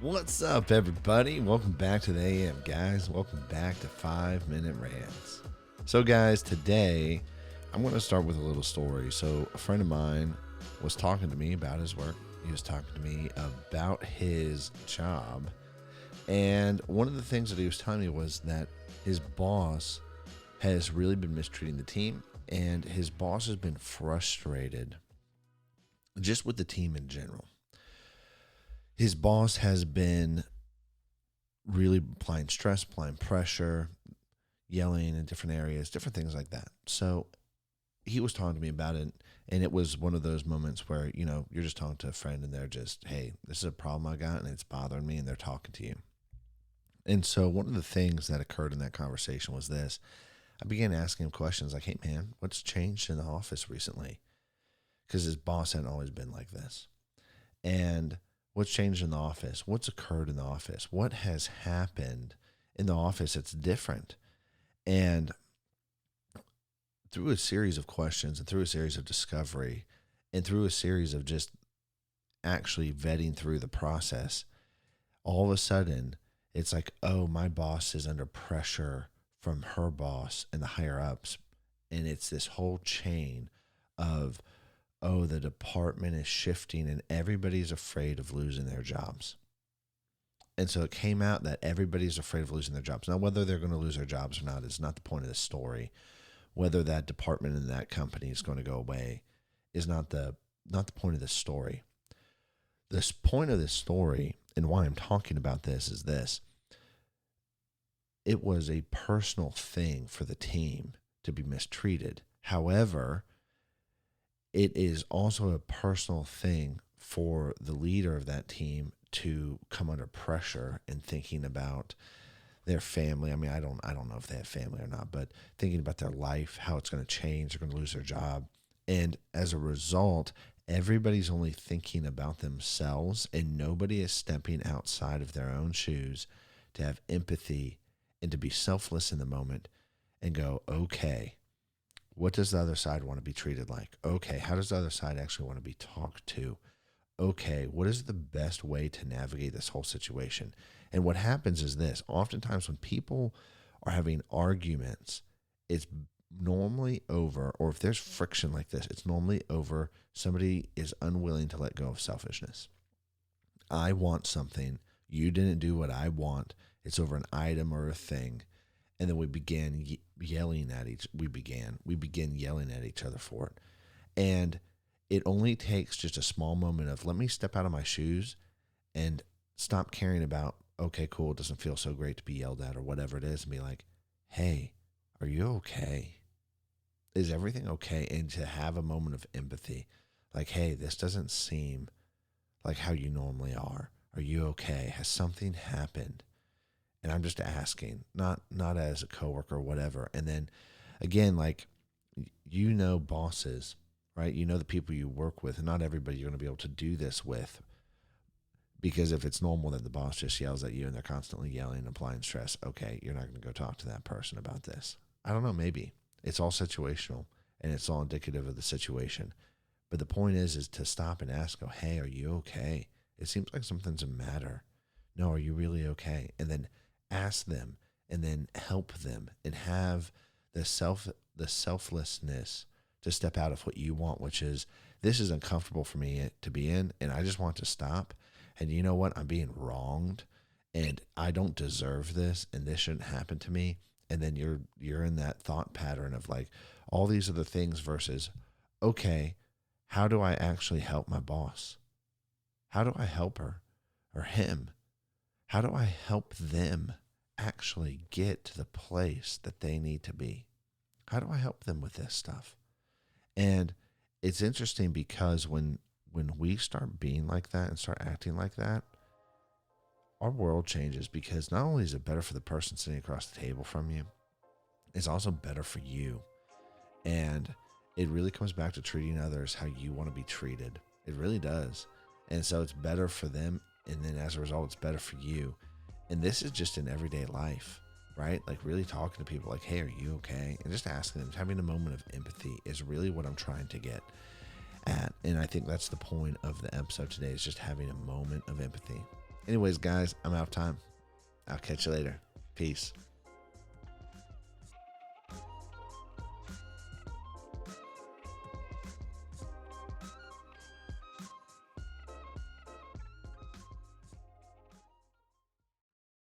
What's up, everybody? Welcome back to the AM, guys. Welcome back to 5 Minute Rants. So, guys, today I'm going to start with a little story. So, a friend of mine was talking to me about his work. He was talking to me about his job. And one of the things that he was telling me was that his boss has really been mistreating the team, and his boss has been frustrated just with the team in general. His boss has been really applying stress, applying pressure, yelling in different areas, different things like that. So he was talking to me about it, and it was one of those moments where, you're just talking to a friend and they're just, hey, this is a problem I got and it's bothering me, and they're talking to you. And so one of the things that occurred in that conversation was this. I began asking him questions like, hey, man, what's changed in the office recently? Because his boss hadn't always been like this. And what's changed in the office? What's occurred in the office? What has happened in the office that's different? And through a series of questions and through a series of discovery and through a series of just actually vetting through the process, all of a sudden it's like, oh, my boss is under pressure from her boss and the higher ups. And it's this whole chain of, oh, the department is shifting and everybody's afraid of losing their jobs. And so it came out that everybody's afraid of losing their jobs. Now, whether they're going to lose their jobs or not is not the point of the story. Whether that department in that company is going to go away is not the point of the story. This point of this story and why I'm talking about this is this. It was a personal thing for the team to be mistreated. However, it is also a personal thing for the leader of that team to come under pressure and thinking about their family. I mean, I don't know if they have family or not, but thinking about their life, how it's going to change, they're going to lose their job. And as a result, everybody's only thinking about themselves and nobody is stepping outside of their own shoes to have empathy and to be selfless in the moment and go, okay, what does the other side want to be treated like? Okay, how does the other side actually want to be talked to? Okay, what is the best way to navigate this whole situation? And what happens is this. Oftentimes when people are having arguments, it's normally over, or if there's friction like this, it's normally over somebody is unwilling to let go of selfishness. I want something. You didn't do what I want. It's over an item or a thing. And then we began yelling at we begin yelling at each other for it. And it only takes just a small moment of, let me step out of my shoes and stop caring about, okay, cool, it doesn't feel so great to be yelled at or whatever it is, and be like, hey, are you okay? Is everything okay? And to have a moment of empathy, like, hey, this doesn't seem like how you normally are. Are you okay? Has something happened? And I'm just asking, not as a coworker or whatever. And then again, like, bosses, right? The people you work with, and not everybody you're going to be able to do this with, because if it's normal that the boss just yells at you and they're constantly yelling and applying stress, okay, you're not going to go talk to that person about this. I don't know, maybe. It's all situational and it's all indicative of the situation. But the point is to stop and ask, oh, hey, are you okay? It seems like something's the matter. No, are you really okay? And then ask them and then help them and have the selflessness to step out of what you want, which is, this is uncomfortable for me to be in, and I just want to stop. And you know what? I'm being wronged and I don't deserve this, and this shouldn't happen to me. And then you're in that thought pattern of like all these other things versus, okay, how do I actually help my boss? How do I help her or him? How do I help them actually get to the place that they need to be? How do I help them with this stuff? And it's interesting because when we start being like that and start acting like that, our world changes, because not only is it better for the person sitting across the table from you, it's also better for you. And it really comes back to treating others how you want to be treated. It really does. And so it's better for them. And then as a result, it's better for you. And this is just in everyday life, right? Like really talking to people like, hey, are you okay? And just asking them, having a moment of empathy is really what I'm trying to get at. And I think that's the point of the episode today, is just having a moment of empathy. Anyways, guys, I'm out of time. I'll catch you later. Peace.